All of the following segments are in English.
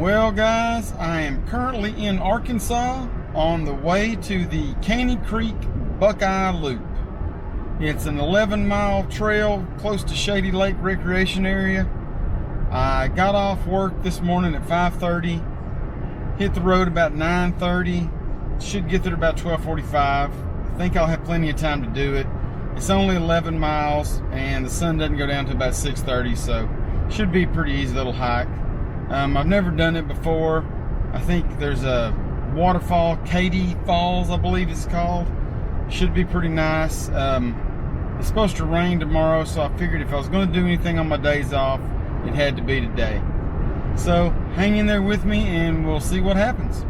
Well guys, I am currently in Arkansas on the way to the Caney Creek Buckeye Loop. It's an 11-mile trail close to Shady Lake Recreation Area. I got off work this morning at 5:30, hit the road about 9:30, should get there about 12:45. I think I'll have plenty of time to do it. It's only 11 miles and the sun doesn't go down to about 6:30, so should be a pretty easy little hike. I've never done it before. I think there's a waterfall, Katy Falls I believe it's called. Should be pretty nice. It's supposed to rain tomorrow, so I figured if I was going to do anything on my days off, it had to be today. So hang in there with me and we'll see what happens.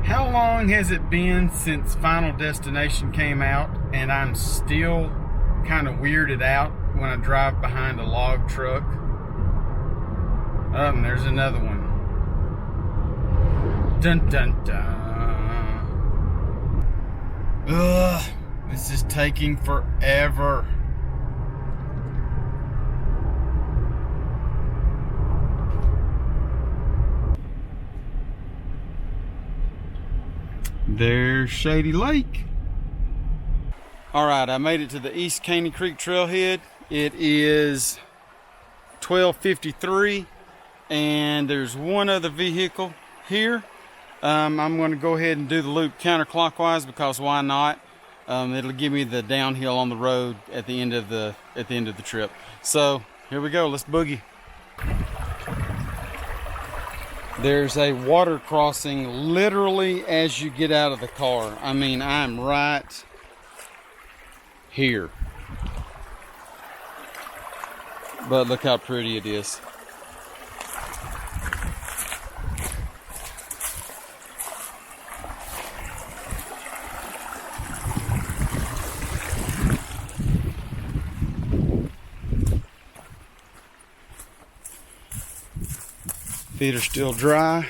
How long has it been since Final Destination came out, and I'm still kind of weirded out when I drive behind a log truck? Oh, and there's another one. Dun dun dun. Ugh, this is taking forever. There's Shady Lake. Alright, I made it to the East Caney Creek Trailhead. It is 12:53 and there's one other vehicle here. I'm going to go ahead and do the loop counterclockwise because why not? It'll give me the downhill on the road at the end of the trip. So here we go, let's boogie. There's a water crossing literally as you get out of the car. I mean, I'm right here. But look how pretty it is. Feet are still dry.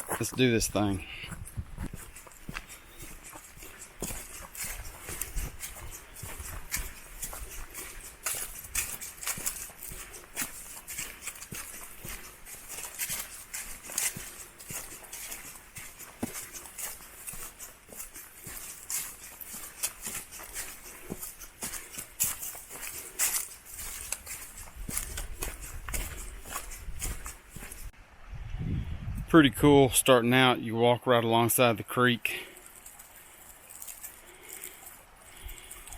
Let's do this thing. Pretty cool starting out. You walk right alongside the creek.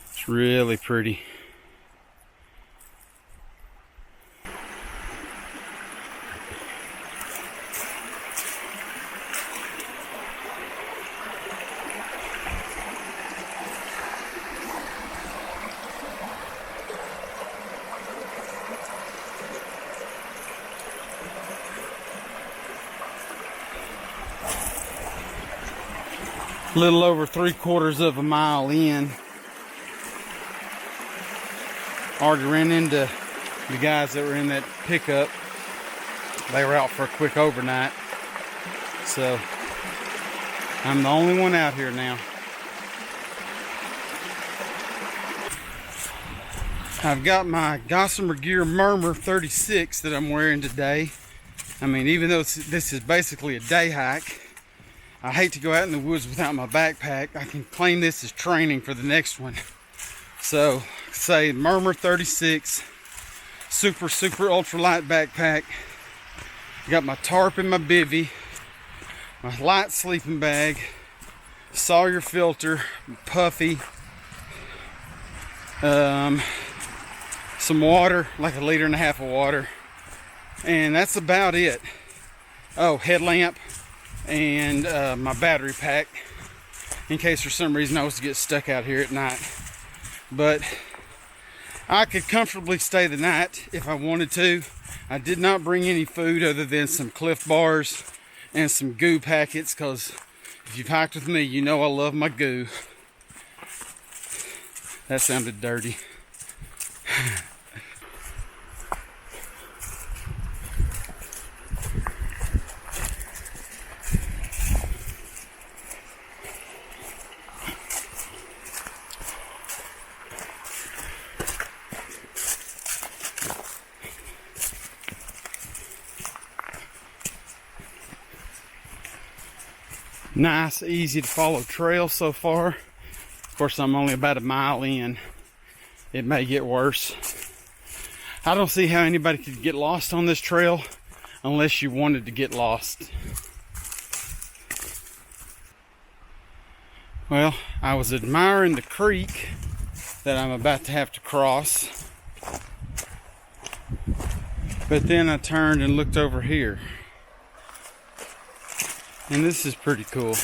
It's really pretty. A little over 3/4 of a mile in. Already ran into the guys that were in that pickup. They were out for a quick overnight. So I'm the only one out here now. I've got my Gossamer Gear Murmur 36 that I'm wearing today. I mean, even though this is basically a day hike, I hate to go out in the woods without my backpack. I can claim this as training for the next one. So, say Murmur 36, super ultralight backpack. Got my tarp and my bivvy, my light sleeping bag, Sawyer filter, puffy, some water, like 1.5 liters of water, and that's about it. Oh, headlamp. And my battery pack in case for some reason I was to get stuck out here at night. But I could comfortably stay the night if I wanted to. I did not bring any food other than some Cliff Bars and some goo packets, because if you've hiked with me, you know I love my goo. That sounded dirty. Nice, easy to follow trail so far. Of course, I'm only about a mile in. It may get worse. I don't see how anybody could get lost on this trail unless you wanted to get lost. Well, I was admiring the creek that I'm about to have to cross. But then I turned and looked over here. And this is pretty cool.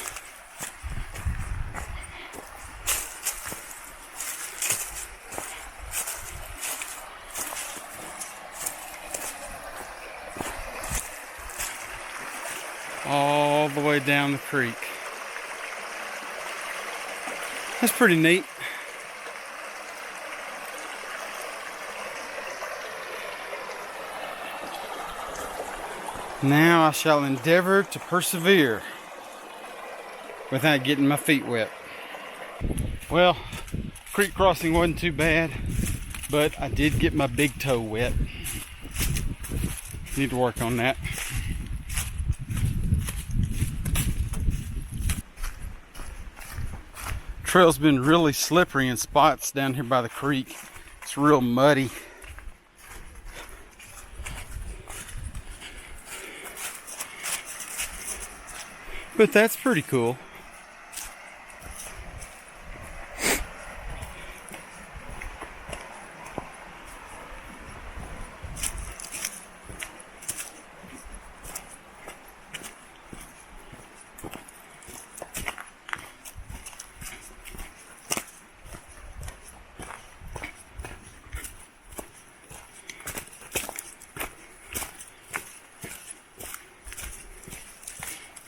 All the way down the creek. That's pretty neat. Now I shall endeavor to persevere without getting my feet wet. Well, creek crossing wasn't too bad, but I did get my big toe wet. Need to work on that. Trail's been really slippery in spots down here by the creek. It's real muddy. But that's pretty cool.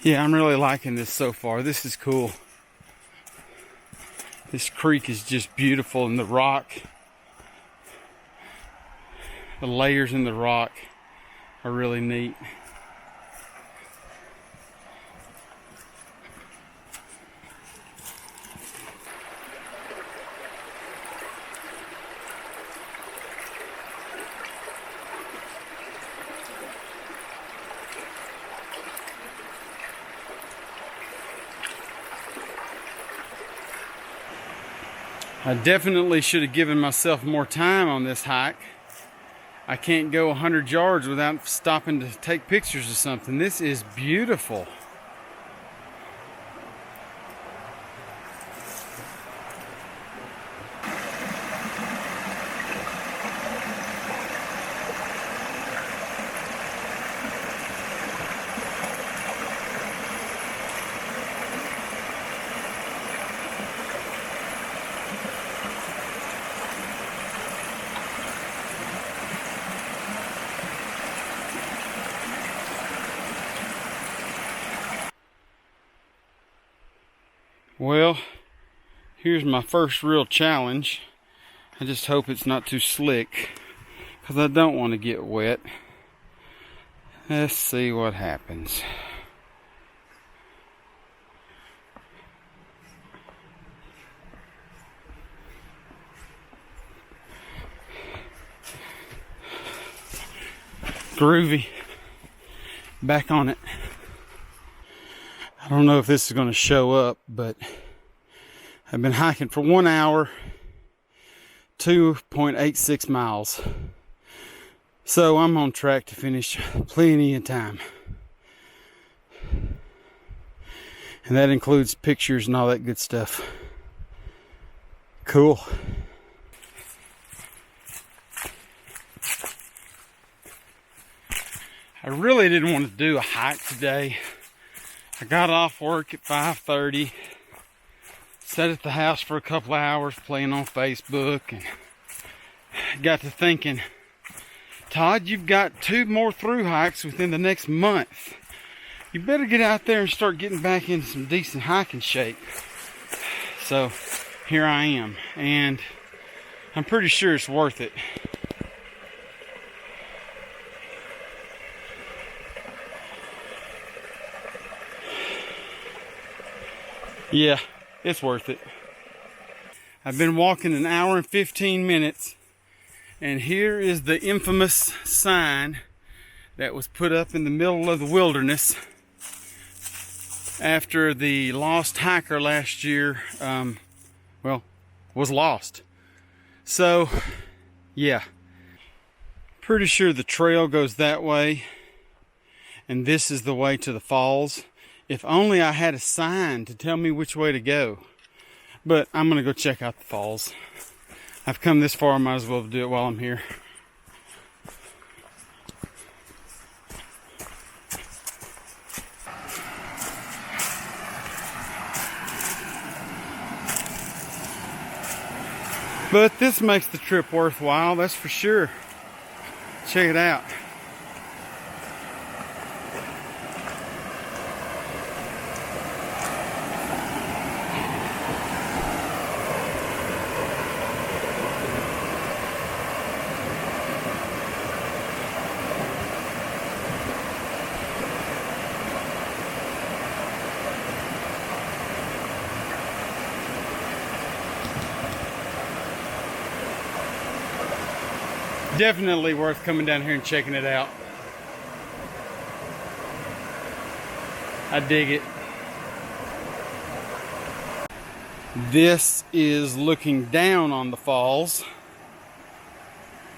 Yeah, I'm really liking this so far. This is cool. This creek is just beautiful, and the rock, the layers in the rock are really neat. I definitely should have given myself more time on this hike. I can't go 100 yards without stopping to take pictures of something. This is beautiful. Well, here's my first real challenge. I just hope it's not too slick, because I don't want to get wet. Let's see what happens. Groovy. Back on it. I don't know if this is going to show up, but I've been hiking for 1 hour, 2.86 miles. So I'm on track to finish plenty of time. And that includes pictures and all that good stuff. Cool. I really didn't want to do a hike today. I got off work at 5:30, sat at the house for a couple of hours playing on Facebook, and got to thinking, Todd, you've got 2 more through hikes within the next month. You better get out there and start getting back into some decent hiking shape. So here I am, and I'm pretty sure it's worth it. Yeah, it's worth it. I've been walking 1 hour and 15 minutes, and here is the infamous sign that was put up in the middle of the wilderness after the lost hiker last year, was lost. So, yeah. Pretty sure the trail goes that way, and this is the way to the falls. If only I had a sign to tell me which way to go. But I'm gonna go check out the falls. I've come this far, I might as well do it while I'm here. But this makes the trip worthwhile, that's for sure. Check it out. Definitely worth coming down here and checking it out. I dig it. This is looking down on the falls,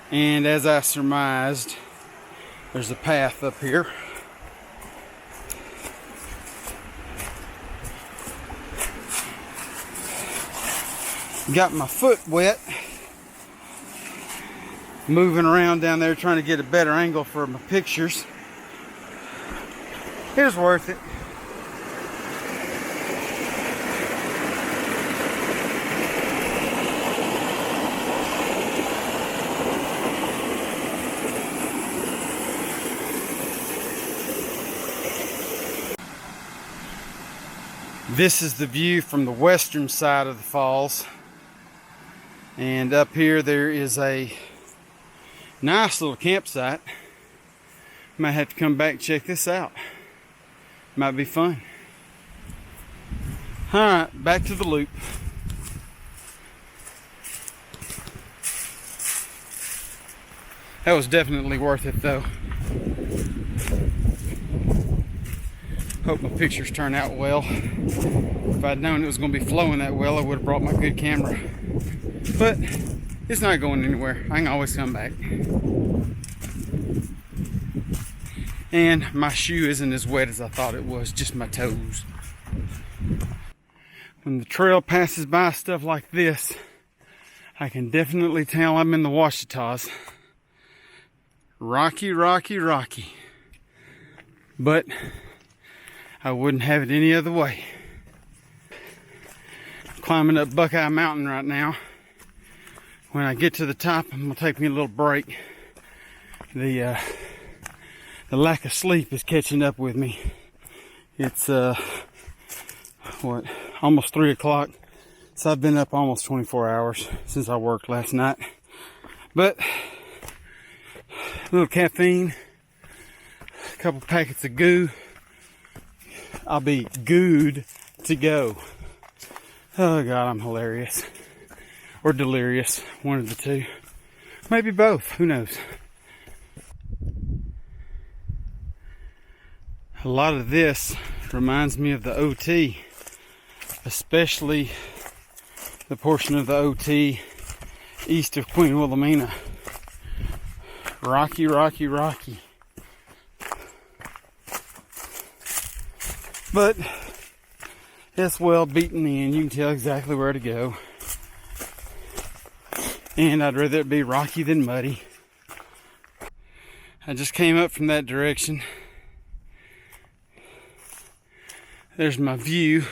and as I surmised, there's a path up here. Got my foot wet moving around down there trying to get a better angle for my pictures. It was worth it. This is the view from the western side of the falls, and up here there is a nice little campsite. Might have to come back and check this out. Might be fun. Alright, back to the loop. That was definitely worth it though. Hope my pictures turn out well. If I'd known it was going to be flowing that well, I would have brought my good camera. But it's not going anywhere. I can always come back. And my shoe isn't as wet as I thought it was, just my toes. When the trail passes by stuff like this, I can definitely tell I'm in the Ouachitas. Rocky, rocky, rocky. But I wouldn't have it any other way. I'm climbing up Buckeye Mountain right now. When I get to the top, I'm gonna take me a little break. The lack of sleep is catching up with me. It's almost 3 o'clock. So I've been up almost 24 hours since I worked last night. But a little caffeine, a couple packets of goo. I'll be good to go. Oh God, I'm hilarious. Or delirious, one of the two. Maybe both, who knows. A lot of this reminds me of the OT, especially the portion of the OT east of Queen Wilhelmina. Rocky, rocky, rocky. But it's well beaten in. You can tell exactly where to go. And I'd rather it be rocky than muddy. I just came up from that direction. There's my view.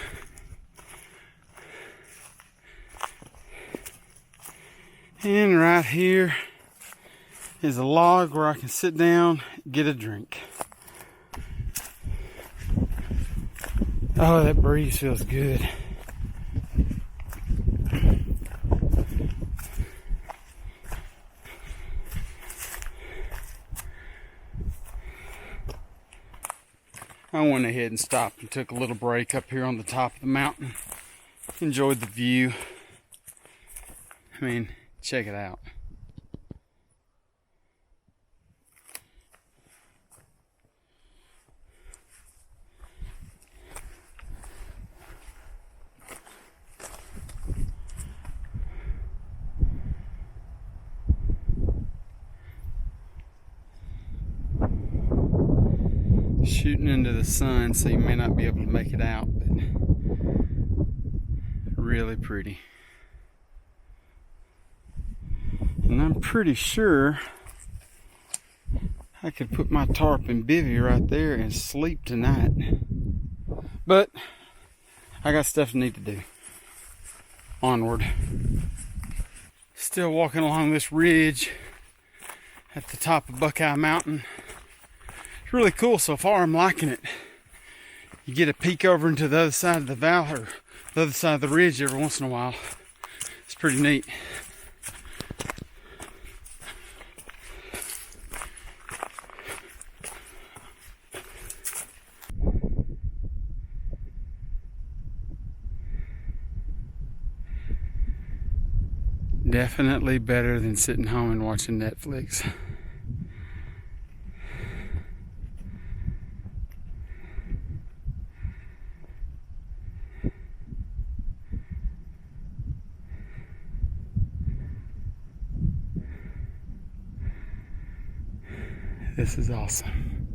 And right here is a log where I can sit down, get a drink. Oh, that breeze feels good. I went ahead and stopped and took a little break up here on the top of the mountain. Enjoyed the view. I mean, check it out. shooting into the sun, so you may not be able to make it out, but really pretty. And I'm pretty sure I could put my tarp and bivvy right there and sleep tonight. But I got stuff to need to do. Onward. Still walking along this ridge at the top of Buckeye Mountain. It's really cool so far. I'm liking it. You get a peek over into the other side of the valley, or the other side of the ridge every once in a while. It's pretty neat. Definitely better than sitting home and watching Netflix. This is awesome.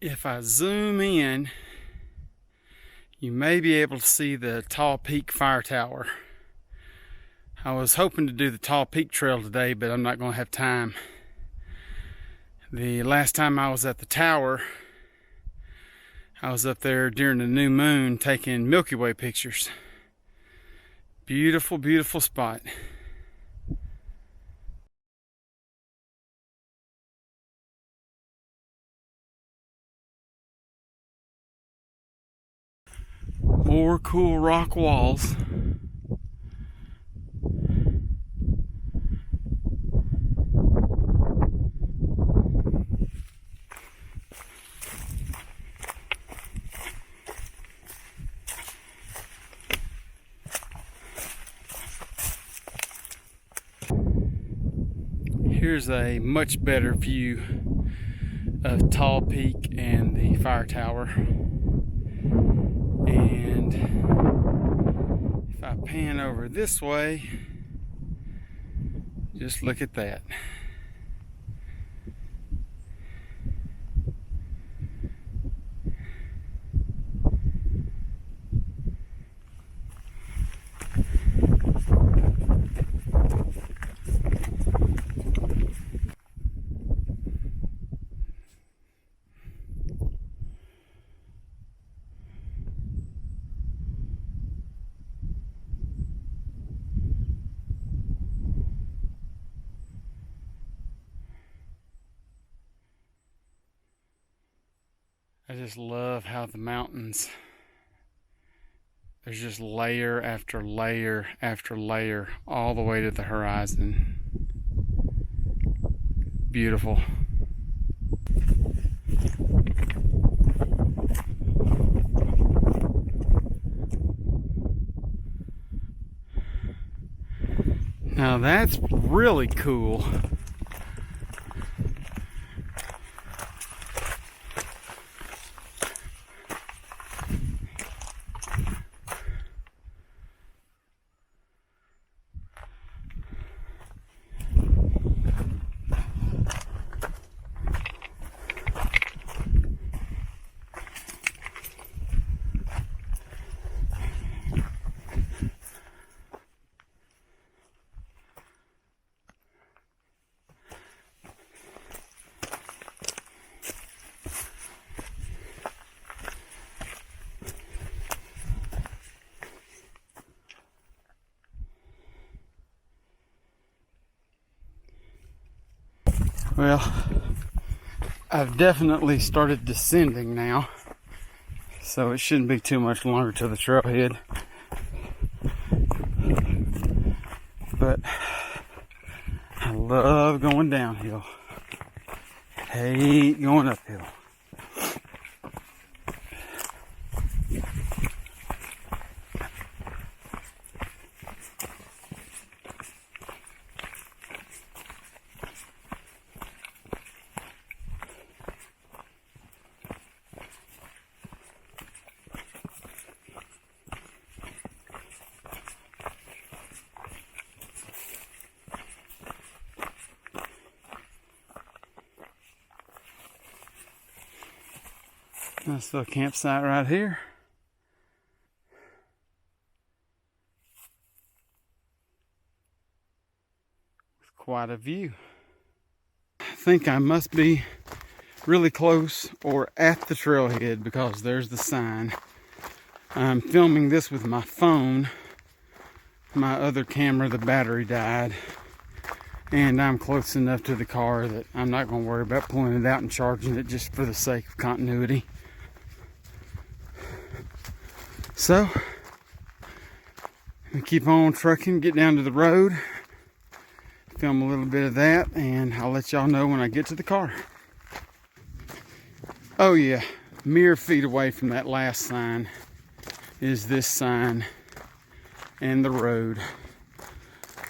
If I zoom in, you may be able to see the Tall Peak Fire Tower. I was hoping to do the Tall Peak Trail today, but I'm not going to have time. The last time I was at the tower, I was up there during the new moon taking Milky Way pictures. Beautiful, beautiful spot. More cool rock walls. Here's a much better view of Tall Peak and the fire tower. And if I pan over this way, just look at that. I just love how the mountains, there's just layer after layer after layer all the way to the horizon. Beautiful. Now that's really cool. Well, I've definitely started descending now, so it shouldn't be too much longer to the trailhead. But I love going downhill. Hate going uphill. Nice little campsite right here. With quite a view. I think I must be really close or at the trailhead because there's the sign. I'm filming this with my phone. My other camera, the battery died. And I'm close enough to the car that I'm not going to worry about pulling it out and charging it just for the sake of continuity. So, I'm going to keep on trucking, get down to the road, film a little bit of that, and I'll let y'all know when I get to the car. Oh yeah, mere feet away from that last sign is this sign and the road.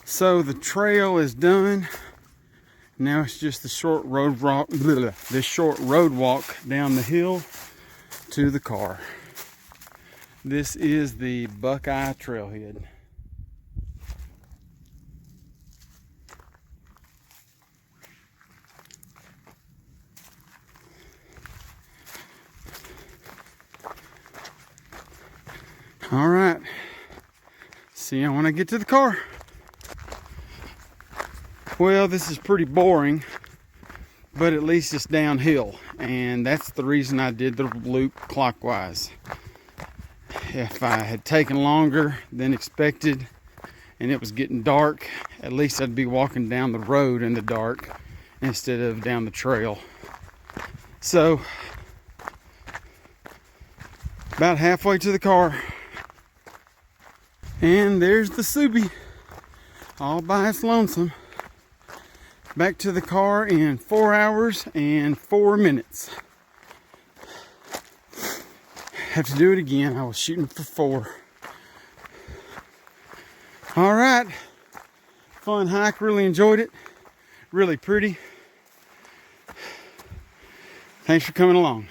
So the trail is done. Now it's just the short road walk, this short road walk down the hill to the car. This is the Buckeye Trailhead. All right. See you when I get to the car. Well, this is pretty boring, but at least it's downhill, and that's the reason I did the loop clockwise. If I had taken longer than expected and it was getting dark, at least I'd be walking down the road in the dark instead of down the trail. So, about halfway to the car, and there's the Subi, all by its lonesome. Back to the car in 4 hours and 4 minutes. Have to do it again. I was shooting for 4. All right. Fun hike. Really enjoyed it. Really pretty. Thanks for coming along.